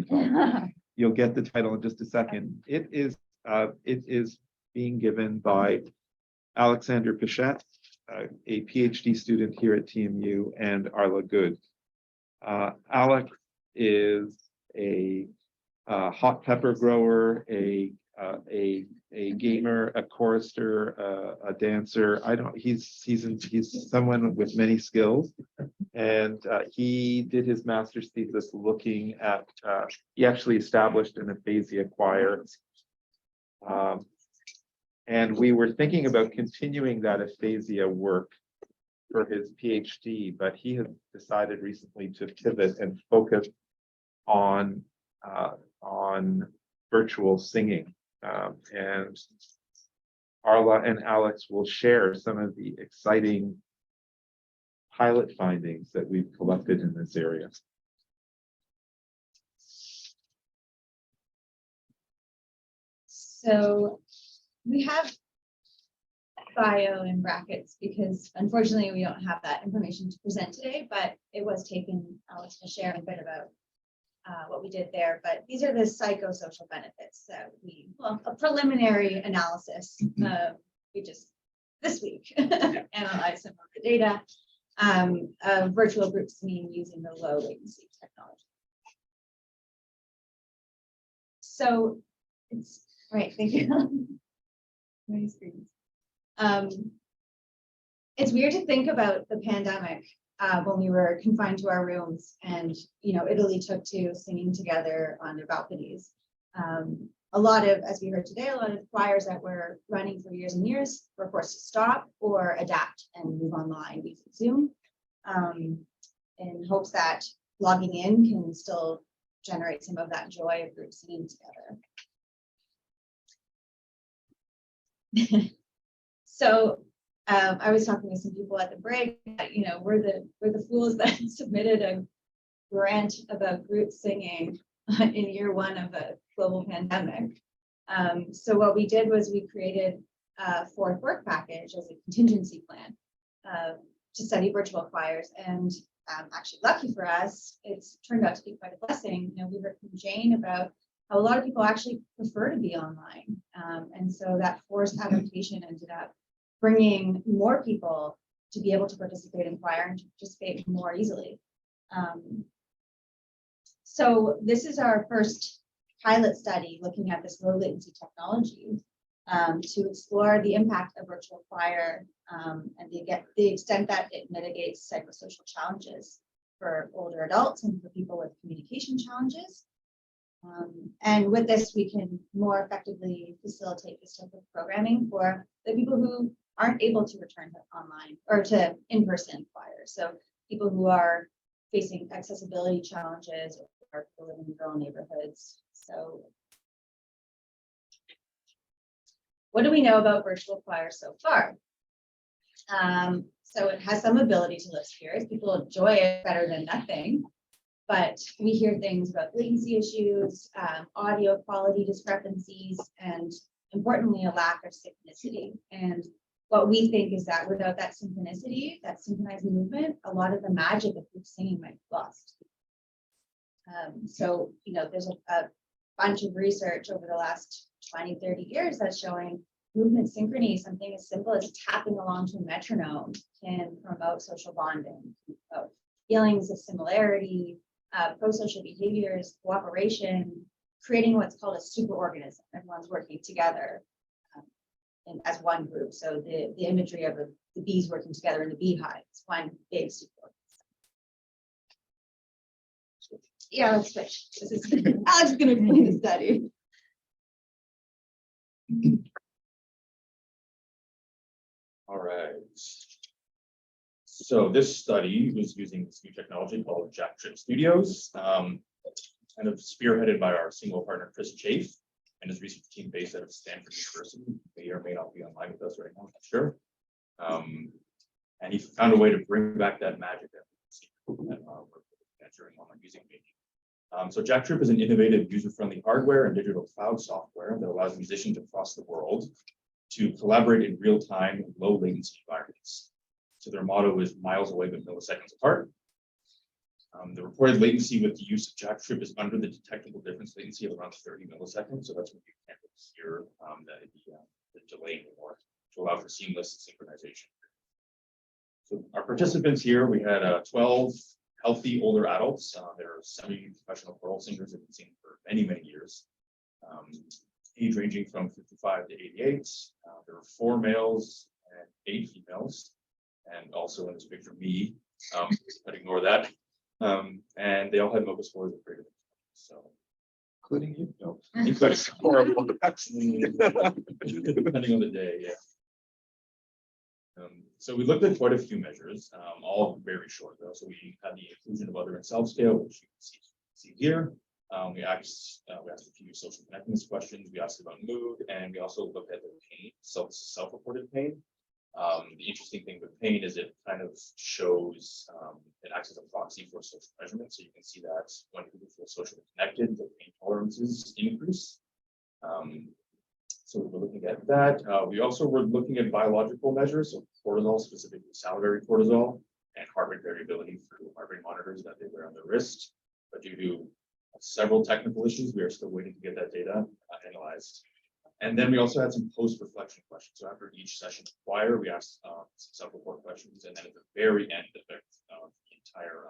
talk. You'll get the title in just a second. It is being given by Alexander Pachete, a PhD student here at TMU, and Arla Good. Alex is a hot pepper grower, a gamer, a chorister, a dancer. He's someone with many skills, and he did his master's thesis looking at. He actually established an aphasia choir, and we were thinking about continuing that aphasia work for his PhD, but he has decided recently to pivot and focus on virtual singing. And Arla and Alex will share some of the exciting pilot findings that we've collected in this area. So we have bio in brackets because unfortunately we don't have that information to present today, but it was taken, Alex will share a bit about what we did there, but these are the psychosocial benefits that a preliminary analysis. We just this week analyzed some of the data of virtual group singing using the low latency technology. So it's right, thank you. Many screens. It's weird to think about the pandemic when we were confined to our rooms and, Italy took to singing together on their balconies. A lot of, as we heard today, a lot of choirs that were running for years and years were forced to stop or adapt and move online using Zoom in hopes that logging in can still generate some of that joy of group singing together. So I was talking to some people at the break that, we're the fools that submitted a grant about group singing in year one of a global pandemic. So what we did was we created a fourth work package as a contingency plan to study virtual choirs. And actually, lucky for us, it's turned out to be quite a blessing. We heard from Jane about how a lot of people actually prefer to be online. And so that forced adaptation ended up bringing more people to be able to participate in choir and to participate more easily. So this is our first pilot study looking at this low latency technology to explore the impact of virtual choir and the extent that it mitigates psychosocial challenges for older adults and for people with communication challenges. And with this, we can more effectively facilitate this type of programming for the people who aren't able to return to online or to in-person choir. So people who are facing accessibility challenges or living in rural neighborhoods. So what do we know about virtual choir so far? So it has some ability to lift spirits. People enjoy it better than nothing. But we hear things about latency issues, audio quality discrepancies, and importantly, a lack of synchronicity. And what we think is that without that synchronicity, that synchronized movement, a lot of the magic of group singing might be lost. So, there's a bunch of research over the last 20, 30 years that's showing movement synchrony, something as simple as tapping along to a metronome can promote social bonding, promote feelings of similarity, pro-social behaviors, cooperation, creating what's called a superorganism. Everyone's working together as one group. So the imagery of the bees working together in the beehive, it's one big superorganism. Yeah, let's switch. Alex is going to explain the study. All right. So this study was using this new technology called Jack Trip Studios, kind of spearheaded by our SingWell partner, Chris Chafe, and his research team based out of Stanford University. May or may not be online with us right now, I'm not sure. And he found a way to bring back that magic that we're during online music making. So Jack Trip is an innovative, user-friendly hardware and digital cloud software that allows musicians across the world to collaborate in real time in low latency environments. So their motto is miles away but milliseconds apart. The reported latency with the use of jack trip is under the detectable difference latency of around 30 milliseconds. So that's when you can't hear the delay anymore to allow for seamless synchronization. So our participants here, we had 12 healthy older adults. They're semi-professional choral singers that have been singing for many, many years. Age ranging from 55 to 88. There were 4 males and 8 females. And also in this picture, me, but ignore that. And they all had MOCA scores of greater than 20. So, Including you? No. including horrible, depending on the day, yeah. So we looked at quite a few measures, all very short though. So we had the inclusion of other and self scale, which you can see here. We asked a few social connectedness questions. We asked about mood, and we also looked at the pain, self-reported pain. The interesting thing with pain is it kind of shows, it acts as a proxy for social measurement. So you can see that when people feel socially connected, the pain tolerances increase. So we were looking at that. We also were looking at biological measures, so cortisol, specifically salivary cortisol, and heart rate variability through heart rate monitors that they wear on their wrist. But due to several technical issues, we are still waiting to get that data analyzed. And then we also had some post-reflection questions. So after each session of choir, we asked some self-report questions. And then at the very end of the entire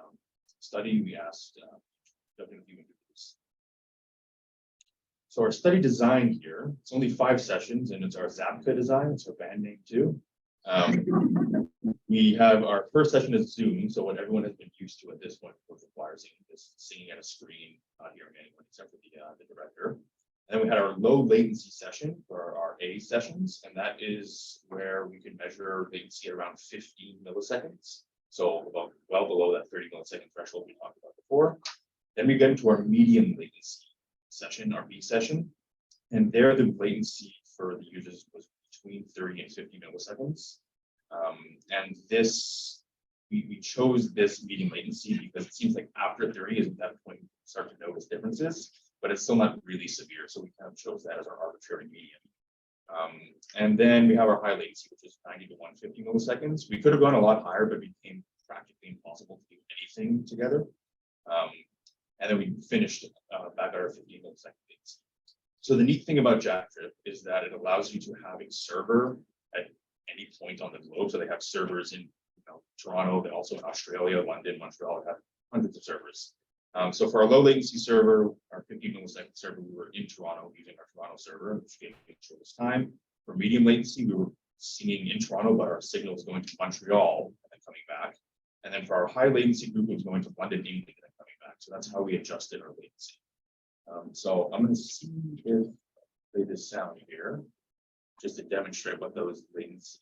study, we asked a few interviews. So our study design here, it's only 5 sessions, and it's our Zapka design. It's our band name too. We have our first session is Zoom. So what everyone has been used to at this point, which requires singing at a screen, not hearing anyone except for the director. And then we had our low latency session for our A sessions, and that is where we can measure latency at around 15 milliseconds. So well below that 30 millisecond threshold we talked about before. Then we get into our medium latency session, our B session, and there the latency for the users was between 30 and 50 milliseconds. And this, we chose this medium latency because it seems like after 30 is at that point you start to notice differences, but it's still not really severe. So we kind of chose that as our arbitrary medium. And then we have our high latency, which is 90 to 150 milliseconds. We could have gone a lot higher, but it became practically impossible to do anything together. And then we finished back at our 15 millisecond latency. So the neat thing about JackTrip is that it allows you to have a server at any point on the globe. So they have servers in Toronto, but also in Australia, London, Montreal, have hundreds of servers. So for our low latency server, our 15 millisecond server, we were in Toronto using our Toronto server, which gave the shortest time. For medium latency, we were singing in Toronto, but our signal was going to Montreal and then coming back. And then for our high latency group, it was going to London, England, and then coming back. So that's how we adjusted our latency. So I'm going to see if I play this sound here, just to demonstrate what those latency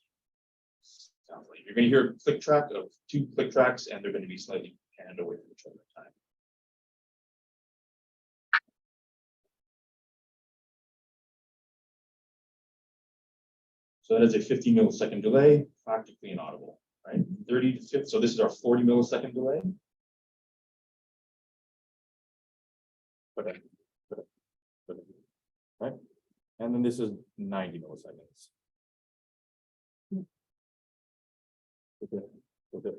sounds like. You're going to hear a click track of 2 click tracks, and they're going to be slightly panned away from each other at time. So that is a 15 millisecond delay, practically inaudible, right? 30 to 50. So this is our 40 millisecond delay. Right? And then this is 90 milliseconds. Okay.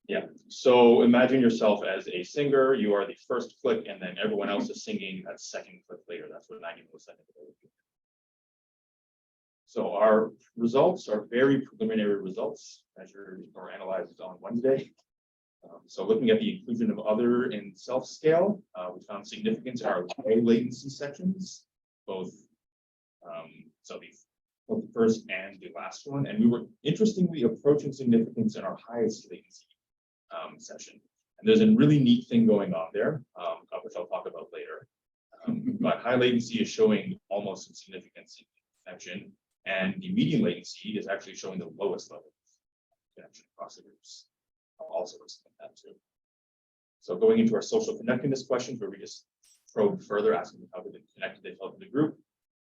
Yeah. So imagine yourself as a singer. You are the first click, and then everyone else is singing that second click later. That's what 90 milliseconds would be. So our results are very preliminary results measured or analyzed on Wednesday. So looking at the inclusion of other and self scale, we found significance in our low latency sections, both the first and the last one, and we were interestingly approaching significance in our highest latency session. And there's a really neat thing going on there, which I'll talk about later. But high latency is showing almost some significance in connection, and the medium latency is actually showing the lowest level of connection across the groups. I'll also explain that too. So going into our social connectedness questions, where we just probed further, asking how connected they felt to the group.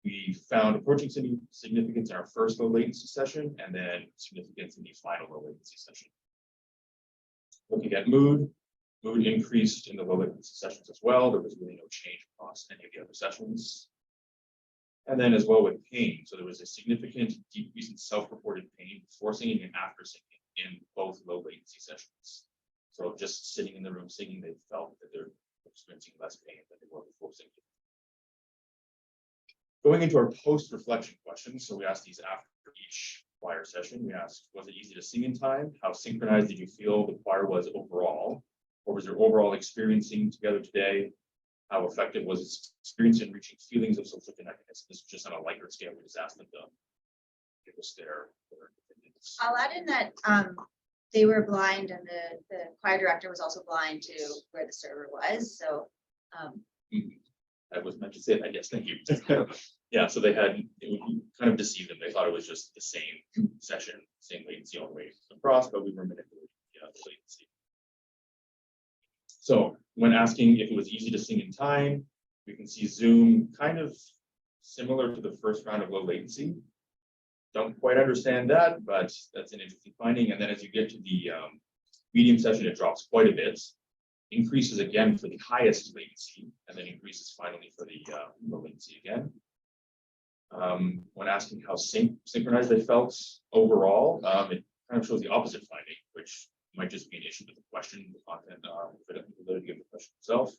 We found approaching significance in our first low latency session, and then significance in the final low latency session. Looking at mood increased in the low latency sessions as well. There was really no change across any of the other sessions. And then as well with pain. So there was a significant decrease in self-reported pain before singing and after singing in both low latency sessions. So just sitting in the room singing, they felt that they're experiencing less pain than they were before singing. Going into our post-reflection questions, so we asked these after each choir session. We asked, was it easy to sing in time? How synchronized did you feel the choir was overall? What was your overall experiencing together today? How effective was its experience in reaching feelings of social connectedness? This is just on a lighter scale. We just asked them to give us their opinions. I'll add in that they were blind, and the choir director was also blind to where the server was. So I was meant to say that. Yes, thank you. Yeah, so they had, it would kind of deceive them. They thought it was just the same session, same latency all the way across, but we were manipulating the latency. So when asking if it was easy to sing in time, we can see Zoom kind of similar to the first round of low latency. Don't quite understand that, but that's an interesting finding. And then as you get to the medium session, it drops quite a bit, increases again for the highest latency, and then increases finally for the low latency again. When asking how synchronized they felt overall, it kind of shows the opposite finding, which might just be an issue with the question, the content, the ability of the question itself.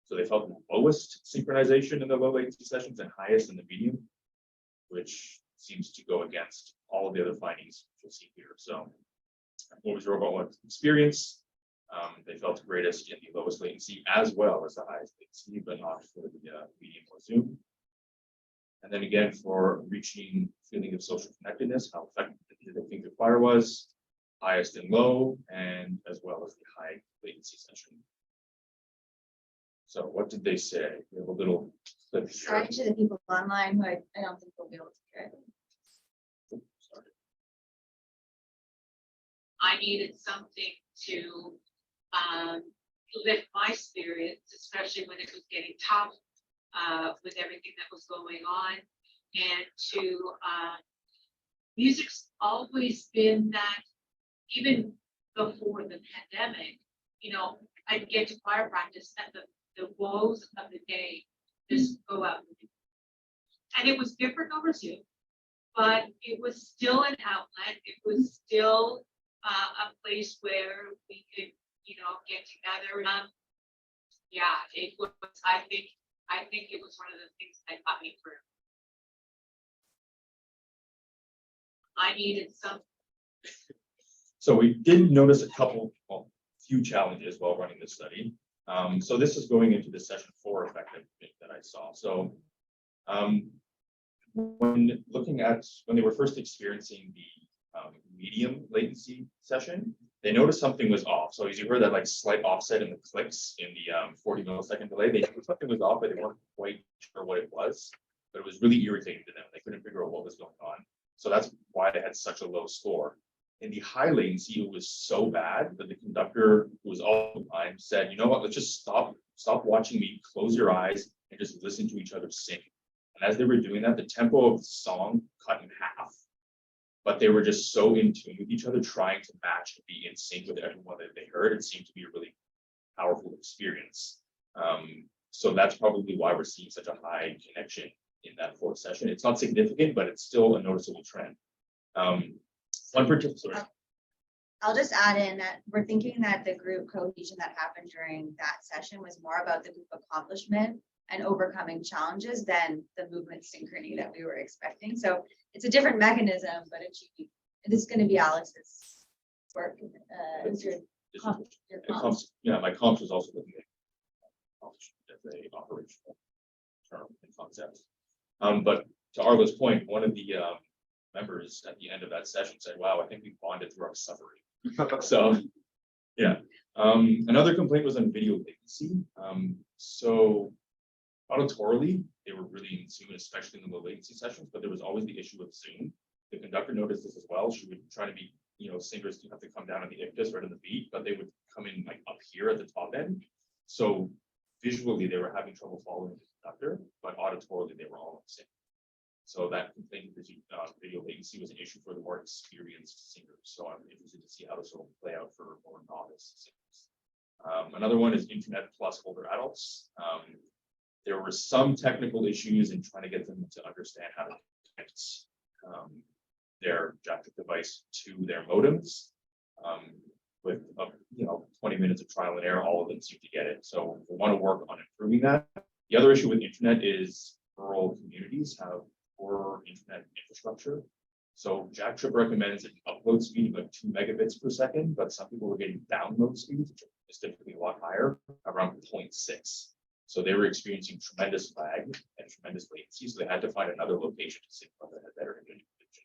So they felt the lowest synchronization in the low latency sessions and highest in the medium, which seems to go against all of the other findings you'll see here. So what was your overall experience? They felt greatest in the lowest latency as well as the highest latency, but not for the medium or Zoom. And then again, for reaching feeling of social connectedness, how effective did they think the choir was? Highest and low, and as well as the high latency session. So what did they say? We have a little clip here. sorry to the people online who I don't think will be able to hear it. Sorry. I needed something to lift my spirits, especially when it was getting tough with everything that was going on. And to music's always been that, even before the pandemic, you know, I'd get to choir practice and the woes of the day just go out. And it was different over Zoom, but it was still an outlet. It was still a place where we could, you know, get together. Yeah, it was, I think it was one of the things that got me through. I needed some. So we did notice a few challenges while running this study. So this is going into the session 4 effective that I saw. So when they were first experiencing the medium latency session, they noticed something was off. So as you heard that like slight offset in the clicks in the 40 millisecond delay, they knew something was off, but they weren't quite sure what it was. But it was really irritating to them. They couldn't figure out what was going on. So that's why they had such a low score. In the high latency, it was so bad that the conductor, who was all the time, said, you know what, let's just stop watching me, close your eyes, and just listen to each other sing. And as they were doing that, the tempo of the song cut in half. But they were just so in tune with each other, trying to match and be in sync with everyone that they heard. It seemed to be a really powerful experience. So that's probably why we're seeing such a high connection in that 4th session. It's not significant, but it's still a noticeable trend. One particular. I'll just add in that we're thinking that the group cohesion that happened during that session was more about the group accomplishment and overcoming challenges than the movement synchrony that we were expecting. So it's a different mechanism, but it is going to be Alex's work. Yeah, my comps was also looking at as a operational term and concept. But to Arla's point, one of the members at the end of that session said, wow, I think we bonded through our suffering. So yeah. Another complaint was on video latency. So auditorily, they were really in tune, especially in the low latency sessions, but there was always the issue of Zoom. The conductor noticed this as well. She would try to be, you know, singers have to come down on the ictus right on the beat, but they would come in like up here at the top end. So visually, they were having trouble following the conductor, but auditorily, they were all in sync. So that complaint with video latency was an issue for the more experienced singers. So I'm interested to see how this will play out for more novice singers. Another one is internet plus older adults. There were some technical issues in trying to get them to understand how to connect their jacket device to their modems, with, 20 minutes of trial and error, all of them seem to get it. So we want to work on improving that. The other issue with internet is rural communities have poor internet infrastructure. So Jack Trip recommends an upload speed of like 2 megabits per second, but some people were getting download speeds, which is typically a lot higher, around 0.6. So they were experiencing tremendous lag and tremendous latency. So they had to find another location to SingWell that had better internet connection.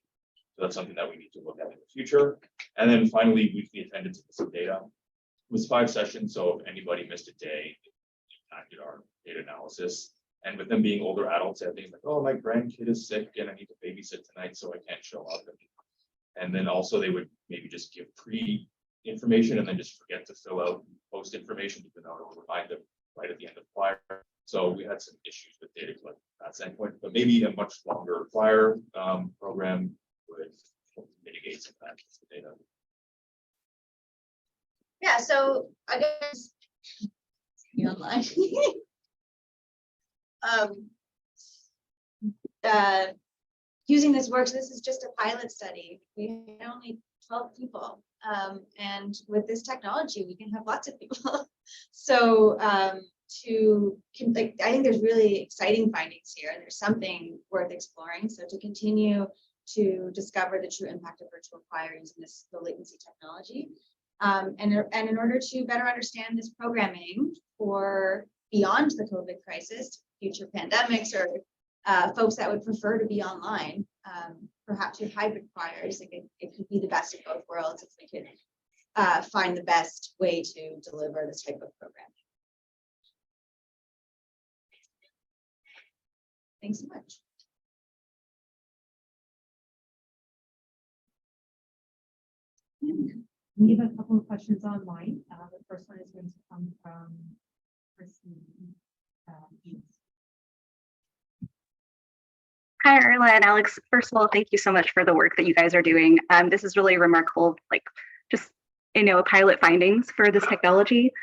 So that's something that we need to look at in the future. And then finally, weekly attendance of some data. It was 5 sessions, so if anybody missed a day, it impacted our data analysis. And with them being older adults, they have things like, oh, my grandkid is sick and I need to babysit tonight, so I can't show up. And then also they would maybe just give pre-information and then just forget to fill out post information, even though it will remind them right at the end of the flyer. So we had some issues with data collection at that standpoint, but maybe a much longer flyer program would mitigate some of that data. Yeah, so I guess online. Using this works. This is just a pilot study. We had only 12 people, and with this technology, we can have lots of people. So I think there's really exciting findings here, and there's something worth exploring. So to continue to discover the true impact of virtual choir using this low latency technology, and in order to better understand this programming for beyond the COVID crisis, future pandemics, or folks that would prefer to be online, perhaps with hybrid choirs, it could be the best of both worlds if we could find the best way to deliver this type of program. Thanks so much. We have a couple of questions online. The first one is going to come from Christine. Hi, Arla and Alex. First of all, thank you so much for the work that you guys are doing. This is really remarkable, pilot findings for this technology.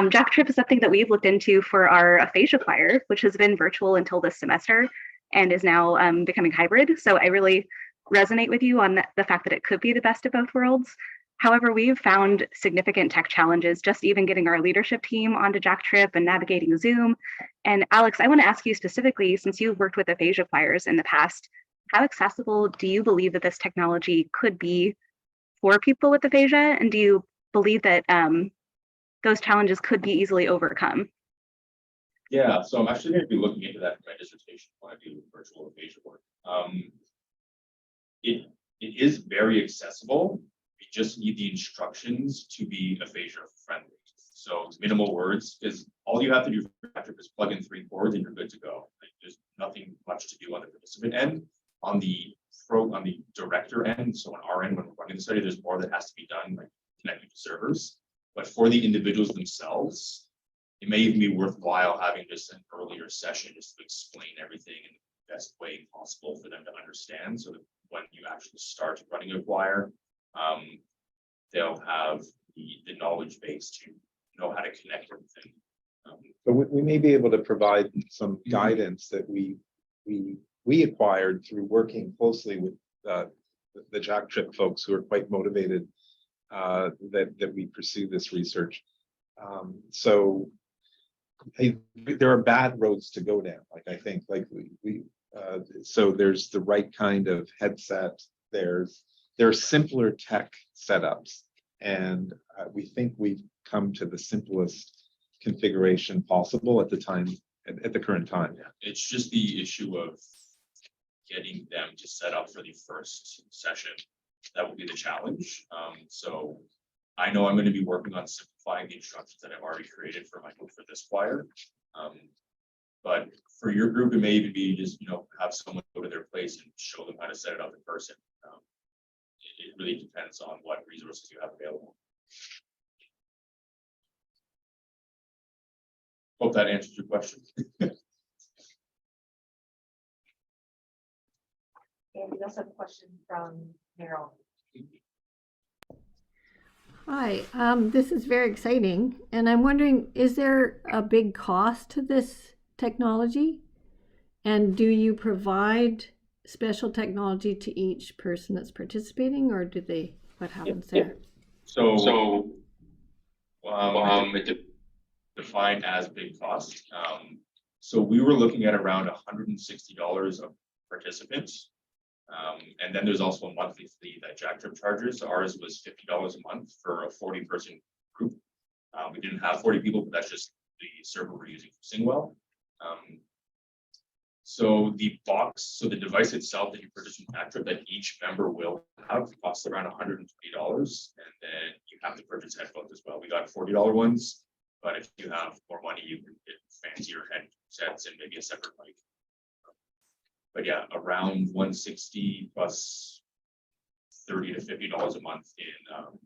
Jack Trip is something that we've looked into for our aphasia choir, which has been virtual until this semester and is now becoming hybrid. So I really resonate with you on the fact that it could be the best of both worlds. However, we've found significant tech challenges just even getting our leadership team onto Jack Trip and navigating Zoom. And Alex, I want to ask you specifically, since you've worked with aphasia choirs in the past, how accessible do you believe that this technology could be for people with aphasia? And do you believe that those challenges could be easily overcome? Yeah, so I'm actually going to be looking into that for my dissertation when I do virtual aphasia work. It is very accessible. We just need the instructions to be aphasia friendly. So it's minimal words, because all you have to do for Patrick is plug in 3 chords and you're good to go. Like, there's nothing much to do on the participant end. On the director end, so on our end when we're running the study, there's more that has to be done, like connecting to servers. But for the individuals themselves, it may even be worthwhile having just an earlier session just to explain everything in the best way possible for them to understand, so that when you actually start running a choir, they'll have the knowledge base to know how to connect everything. So we may be able to provide some guidance that we acquired through working closely with the Jack Trip folks who are quite motivated that we pursue this research. So there are bad roads to go down. Like I think, so there's the right kind of headset. There are simpler tech setups, and we think we've come to the simplest configuration possible at the current time. Yeah, it's just the issue of getting them to set up for the first session. That will be the challenge. So I know I'm going to be working on simplifying the instructions that I've already created for this choir. But for your group, it may even be just, have someone go to their place and show them how to set it up in person. It really depends on what resources you have available. Hope that answers your question. And we also have a question from Meryl. Hi, this is very exciting, and I'm wondering, is there a big cost to this technology? And do you provide special technology to each person that's participating, or what happens there? So Defined as big cost. So we were looking at around $160 a participant. And then there's also a monthly fee that Jack Trip charges. Ours was $50 a month for a 40-person group. We didn't have 40 people, but that's just the server we're using for SingWell. So the device itself that you purchase from Jack Trip that each member will have costs around $120, and then you have to purchase headphones as well. We got $40 ones, but if you have more money, you can get fancier headsets and maybe a separate mic. But yeah, around 160 plus $30 to $50 a month in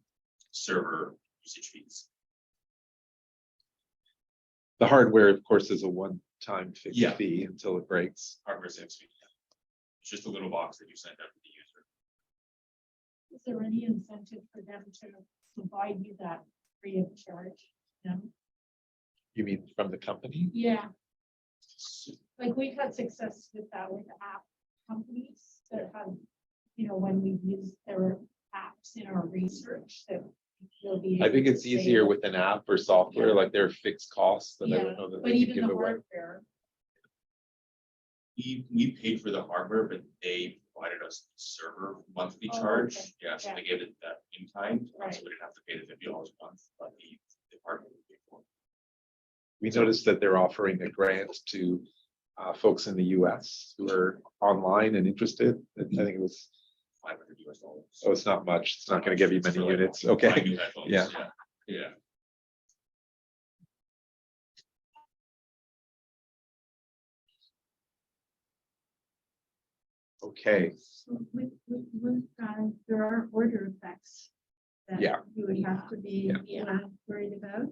server usage fees. The hardware, of course, is a one-time fixed Yeah. fee until it breaks. Hardware 6 feet. It's just a little box that you send out to the user. Is there any incentive for them to provide you that free of charge? No? You mean from the company? Yeah. Like we've had success with that with app companies that have, when we use their apps in our research that they'll be. I think able it's to easier say- with an app or software, Yeah. like they're fixed costs that I Yeah, don't know that but they can even give the away. hardware. We paid for the hardware, but they provided us the server monthly Oh, charge. okay. Yeah, so Yeah. they gave it that in kind, Right. so we didn't have to pay the $50 a month, but the hardware we paid for. We noticed that they're offering a grant to folks in the US who are online and interested. I think it was, $500. oh, it's not much. It's not going to give you It's many for, like, units. buying Okay. new headphones. Yeah. Yeah. Okay. So there are order effects that Yeah. you would have to be Yeah. worried about.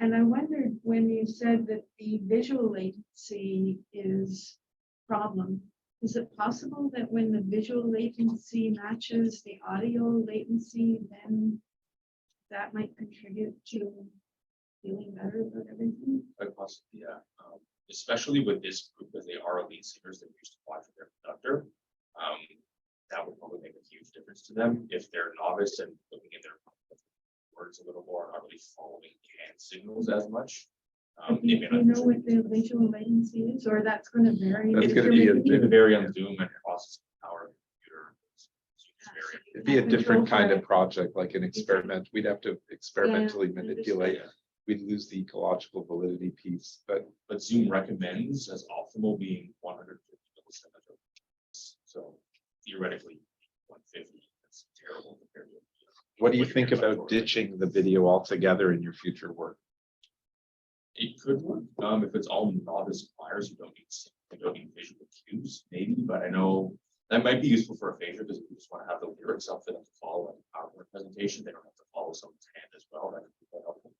And I wondered when you said that the visual latency is a problem, is it possible that when the visual latency matches the audio latency, then that might contribute to feeling better about everything? Quite possibly, yeah. Especially with this group, as they are elite singers that used to watch with their conductor. That would probably make a huge difference to them if they're novice and looking at their words a little more, not really following hand signals as much. Do They may you not know what the visual latency is, or that's going to vary? That's with gonna your be a making? It's vary on Zoom and processing power of the computer. It's very- It'd be a Control different kind for of project, like an experiment. We'd have to experimentally Yeah, manipulate. Yeah. We'd lose the ecological validity piece, but But Zoom recommends as optimal being 150 milliseconds. So theoretically, 150, that's terrible compared to. what do you what think you're about for. ditching the video altogether in your future work? It could work, if it's all novice choirs, you don't need visual cues, maybe, but I know that might be useful for a phaser because if you just want to have the lyrics up for them to follow like a PowerPoint presentation, they don't have to follow someone's hand as well. That could be quite helpful.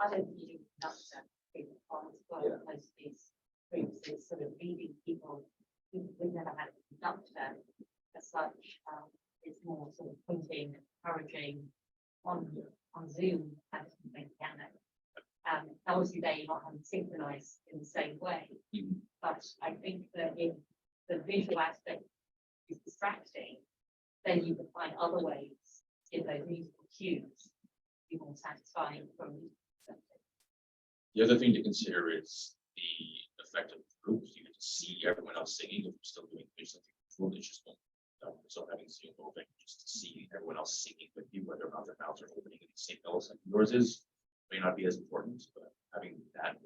I don't think you can understand people as well, Yeah. most of these groups is sort of leading people who we've never had a conductor as such. It's more sort of pointing, encouraging on Zoom as they can. Obviously they're not having synchronized in the same way, but I think that if the visual aspect is distracting, then you can find other ways in those musical cues be more satisfying from The other thing to consider is the effect of groups. You get to see everyone else singing if you're still doing something cool. It's just so having Zoom open just to see everyone else singing with you, whether or not their mouths are opening in the same notes like yours is, may not be as important, but having that